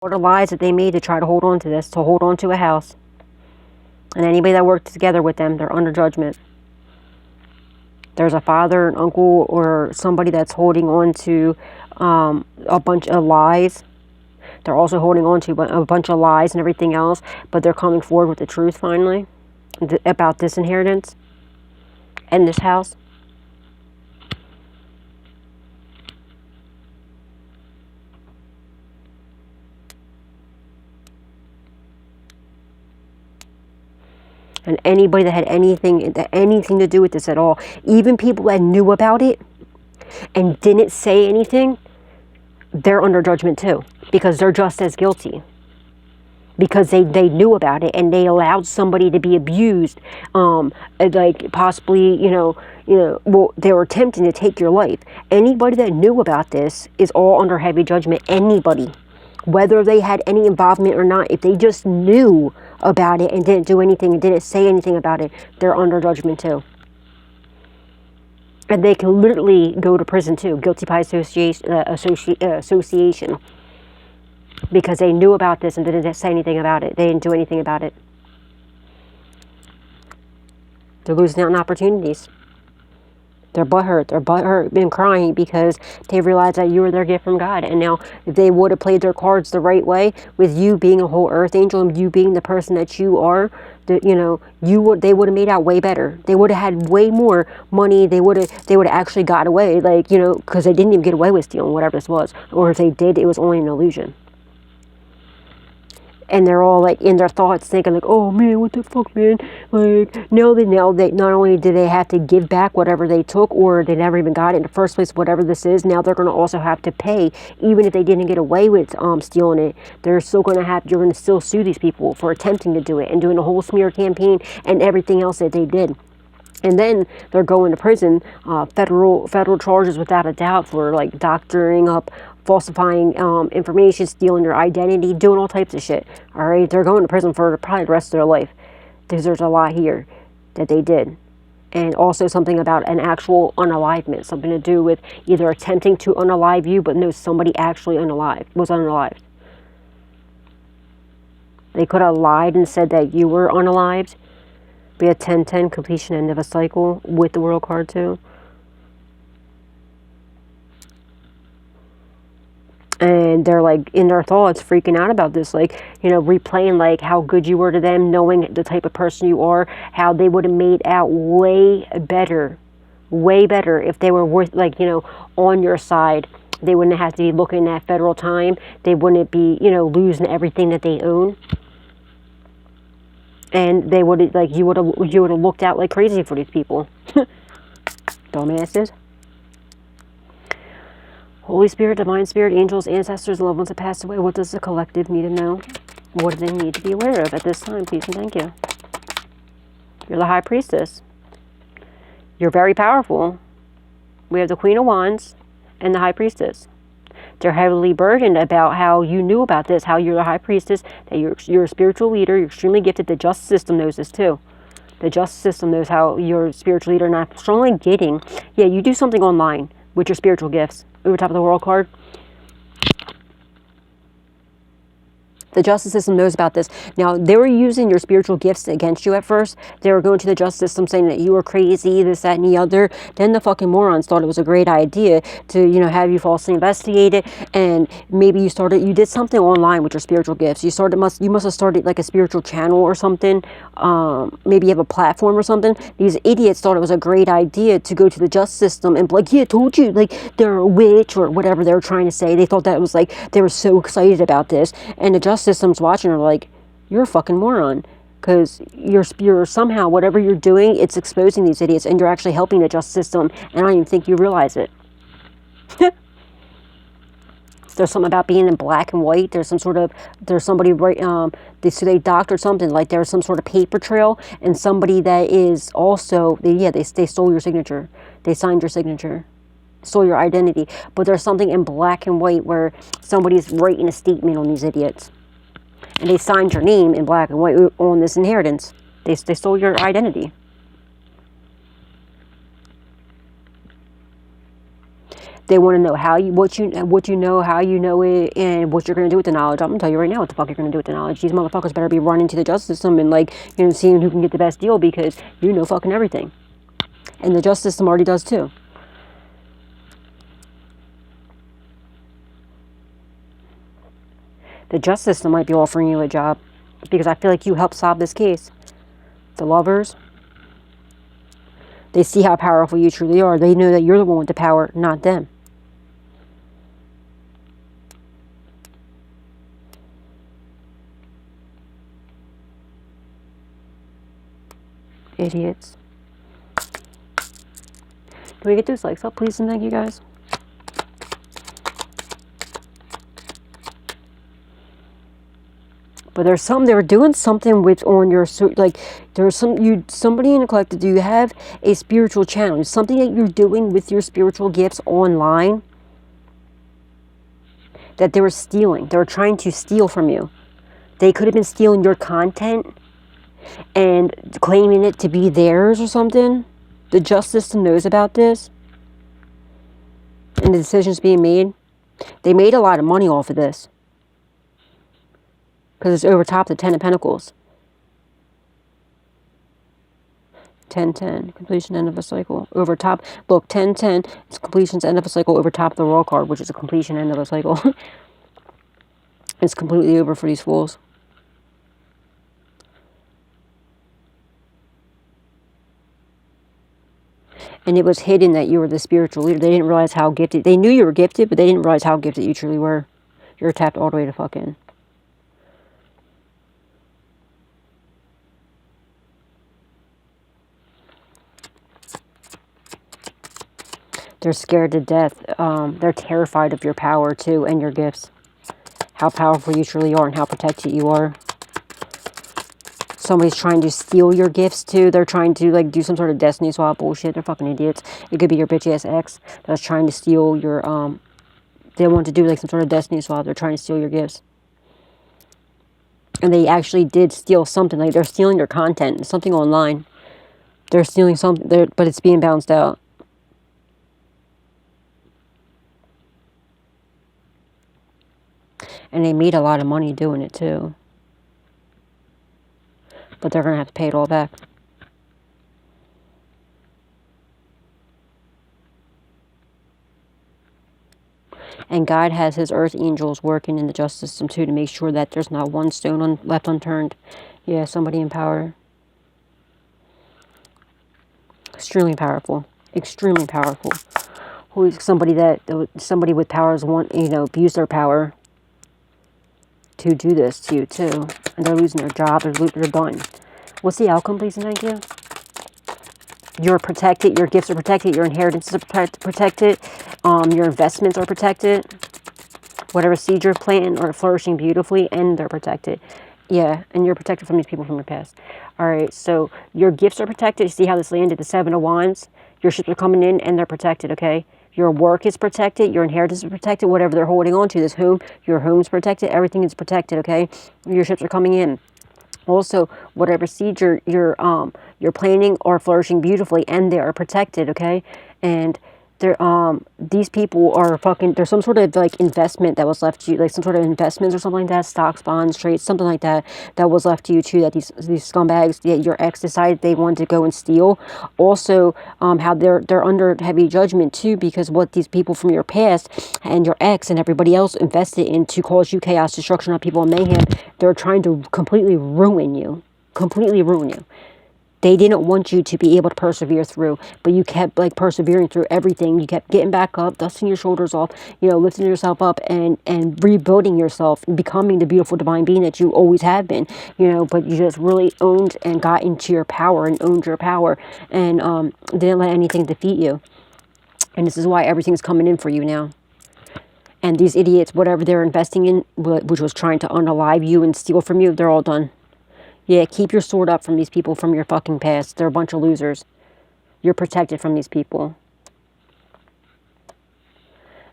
All the lies that they made to try to hold on to this, to hold on to a house. And anybody that worked together with them, they're under judgment. There's a father, an uncle, or somebody that's holding on to a bunch of lies. They're also holding on to a bunch of lies and everything else, but they're coming forward with the truth finally about this inheritance and this house. And anybody that had anything to do with this at all, even people that knew about it and didn't say anything, they're under judgment too, because they're just as guilty. Because they knew about it and they allowed somebody to be abused, like possibly, well, they were attempting to take your life. Anybody that knew about this is all under heavy judgment. Anybody, whether they had any involvement or not, if they just knew about it and didn't do anything and didn't say anything about it, they're under judgment too. And they can literally go to prison too, guilty by association, because they knew about this and didn't say anything about it. They didn't do anything about it. They're losing out on opportunities. They're butthurt and crying because they realized that you were their gift from God. And now, if they would have played their cards the right way, with you being a whole earth angel and you being the person that you are, they would have made out way better. They would have had way more money. They would have actually got away, because they didn't even get away with stealing whatever this was. Or if they did, it was only an illusion. And they're all in their thoughts thinking oh man, what the fuck, man? Now they not only do they have to give back whatever they took, or they never even got it in the first place, whatever this is, now they're going to also have to pay, even if they didn't get away with stealing it. You're going to still sue these people for attempting to do it and doing a whole smear campaign and everything else that they did. And then they're going to prison, federal charges without a doubt for doctoring up, falsifying information, stealing your identity, doing all types of shit. All right, they're going to prison for probably the rest of their life, because there's a lot here that they did. And also something about an actual unalivement, something to do with either attempting to unalive you, but no, somebody actually was unalived. They could have lied and said that you were unalived. We had 10-10, completion, end of a cycle, with the world card too. And they're in their thoughts, freaking out about this, replaying how good you were to them, knowing the type of person you are, how they would have made out way better if they were on your side. They wouldn't have to be looking at federal time. They wouldn't be, losing everything that they own. And they would have, you would have looked out like crazy for these people. Dumbasses. Holy Spirit, Divine Spirit, angels, ancestors, loved ones that passed away. What does the collective need to know? What do they need to be aware of at this time? Please and thank you. You're the High Priestess. You're very powerful. We have the Queen of Wands and the High Priestess. They're heavily burdened about how you knew about this, how you're the High Priestess, that you're a spiritual leader, you're extremely gifted. The justice system knows this too. The justice system knows how you're a spiritual leader, and I'm strongly getting, you do something online with your spiritual gifts. Over top of the world card. The justice system knows about this. Now, they were using your spiritual gifts against you at first. They were going to the justice system saying that you were crazy, this, that, and the other. Then the fucking morons thought it was a great idea to, have you falsely investigated. And maybe you did something online with your spiritual gifts. You must have started a spiritual channel or something. Maybe you have a platform or something. These idiots thought it was a great idea to go to the justice system and be I told you, they're a witch or whatever they were trying to say. They thought that was they were so excited about this. And the justice system's watching are you're a fucking moron, because you're somehow, whatever you're doing, it's exposing these idiots, and you're actually helping the justice system, and I don't even think you realize it. There's something about being in black and white. There's somebody right, they doctored something, there's some sort of paper trail, and somebody that is also, they stole your signature. They signed your signature. Stole your identity. But there's something in black and white where somebody's writing a statement on these idiots. And they signed your name in black and white on this inheritance. They stole your identity. They want to know how you, what you know, how you know it, and what you're going to do with the knowledge. I'm going to tell you right now what the fuck you're going to do with the knowledge. These motherfuckers better be running to the justice system and, like, you know, seeing who can get the best deal, because you know fucking everything. And the justice system already does too. The justice system might be offering you a job, because I feel like you helped solve this case. The lovers, they see how powerful you truly are. They know that you're the one with the power, not them. Idiots. Can we get those likes up, please, and thank you, guys? But there's some, they were doing something with on your, like, there's somebody in the collective, do you have a spiritual challenge? Something that you're doing with your spiritual gifts online that they were stealing. They were trying to steal from you. They could have been stealing your content and claiming it to be theirs or something. The justice system knows about this. And the decisions being made. They made a lot of money off of this. Because it's over top the 10 of Pentacles. 10-10, completion, end of a cycle. Over top, look, 10-10, it's completion's end of a cycle over top of the World card, which is a completion, end of a cycle. It's completely over for these fools. And it was hidden that you were the spiritual leader. They didn't realize how gifted. They knew you were gifted, but they didn't realize how gifted you truly were. You're tapped all the way to fucking. They're scared to death. They're terrified of your power, too, and your gifts. How powerful you truly are and how protected you are. Somebody's trying to steal your gifts, too. They're trying to, like, do some sort of destiny swap bullshit. They're fucking idiots. It could be your bitch-ass ex that's trying to steal your, they want to do, like, some sort of destiny swap. They're trying to steal your gifts. And they actually did steal something. Like, they're stealing your content. Something online. They're stealing something, but it's being bounced out. And they made a lot of money doing it, too. But they're going to have to pay it all back. And God has his earth angels working in the justice system, too, to make sure that there's not one stone left unturned. Yeah, somebody in power. Extremely powerful. Extremely powerful. Who is somebody with powers want, you know, abuse their power to do this to you, too. And they're losing their job. They're done. What's the outcome, please and thank you? You're protected. Your gifts are protected. Your inheritances are protected. Your investments are protected. Whatever seeds you're planting are flourishing beautifully, and they're protected. Yeah, and you're protected from these people from your past. All right, so your gifts are protected. You see how this landed? The 7 of Wands. Your ships are coming in, and they're protected, okay? Your work is protected. Your inheritance is protected. Whatever they're holding on to, this home, your home's protected. Everything is protected, okay? Your ships are coming in. Also, whatever seeds you're planting are flourishing beautifully, and they are protected, okay? And these people are fucking, there's some sort of, like, investment that was left to you, like some sort of investments or something like that, stocks, bonds, trades, something like that, that was left to you too, that these scumbags, that your ex decided they wanted to go and steal. Also, how they're under heavy judgment too, because what these people from your past and your ex and everybody else invested in to cause you chaos, destruction, people, and mayhem, they're trying to completely ruin you. Completely ruin you. They didn't want you to be able to persevere through, but you kept, like, persevering through everything. You kept getting back up, dusting your shoulders off, you know, lifting yourself up and rebuilding yourself, becoming the beautiful divine being that you always have been, you know, but you just really owned and got into your power and owned your power and didn't let anything defeat you. And this is why everything's coming in for you now. And these idiots, whatever they're investing in, which was trying to unalive you and steal from you, they're all done. Yeah, keep your sword up from these people from your fucking past. They're a bunch of losers. You're protected from these people.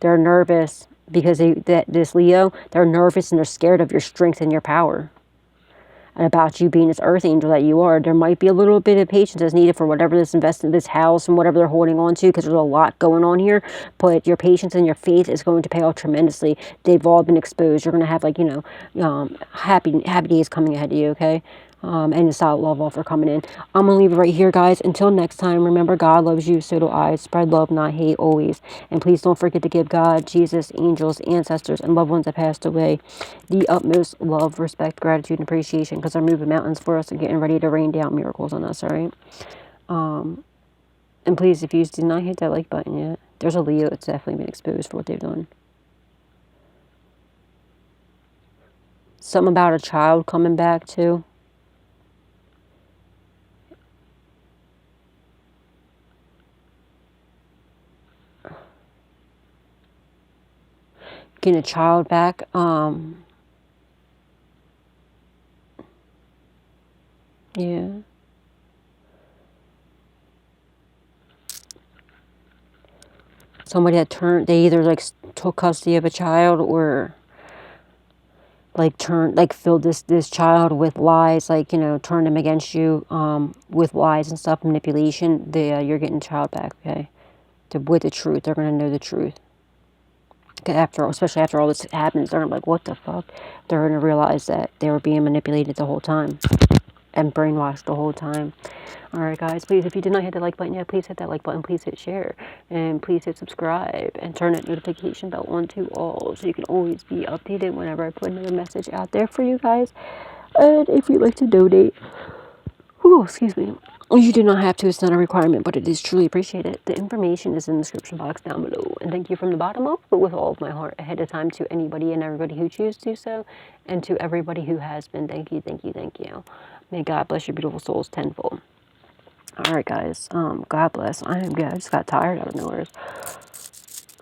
They're nervous because this Leo, they're nervous and they're scared of your strength and your power. and about you being this earth angel that you are. There might be a little bit of patience that's needed for whatever this investment, this house, and whatever they're holding on to, because there's a lot going on here. But your patience and your faith is going to pay off tremendously. They've all been exposed. You're going to have, like, you know, happy days coming ahead of you, okay? And a solid love offer coming in. I'm going to leave it right here, guys. Until next time, remember, God loves you, so do I. Spread love, not hate, always. And please don't forget to give God, Jesus, angels, ancestors, and loved ones that passed away the utmost love, respect, gratitude, and appreciation, because they're moving mountains for us and getting ready to rain down miracles on us, all right? And please, if you did not hit that like button yet, there's a Leo that's definitely been exposed for what they've done. Something about a child coming back, too. Getting a child back. Yeah. Somebody that they either, like, took custody of a child, or, like, filled this child with lies, like, you know, turned him against you, with lies and stuff, manipulation. You're getting a child back, okay? With the truth. They're going to know the truth. Especially after all this happens, they're like, what the fuck? They're going to realize that they were being manipulated the whole time and brainwashed the whole time. Alright, guys, please, if you did not hit the like button yet, please hit that like button, please hit share, and please hit subscribe, and turn that notification bell on to all, so you can always be updated whenever I put another message out there for you guys. And if you'd like to donate, excuse me, you do not have to, it's not a requirement, but it is truly appreciated. The information is in the description box down below. And thank you from the bottom up, but with all of my heart, ahead of time, to anybody and everybody who chooses to do so, and to everybody who has been. Thank you, thank you, thank you. May God bless your beautiful souls tenfold. Alright, guys, God bless. I just got tired out of nowhere.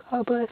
God bless.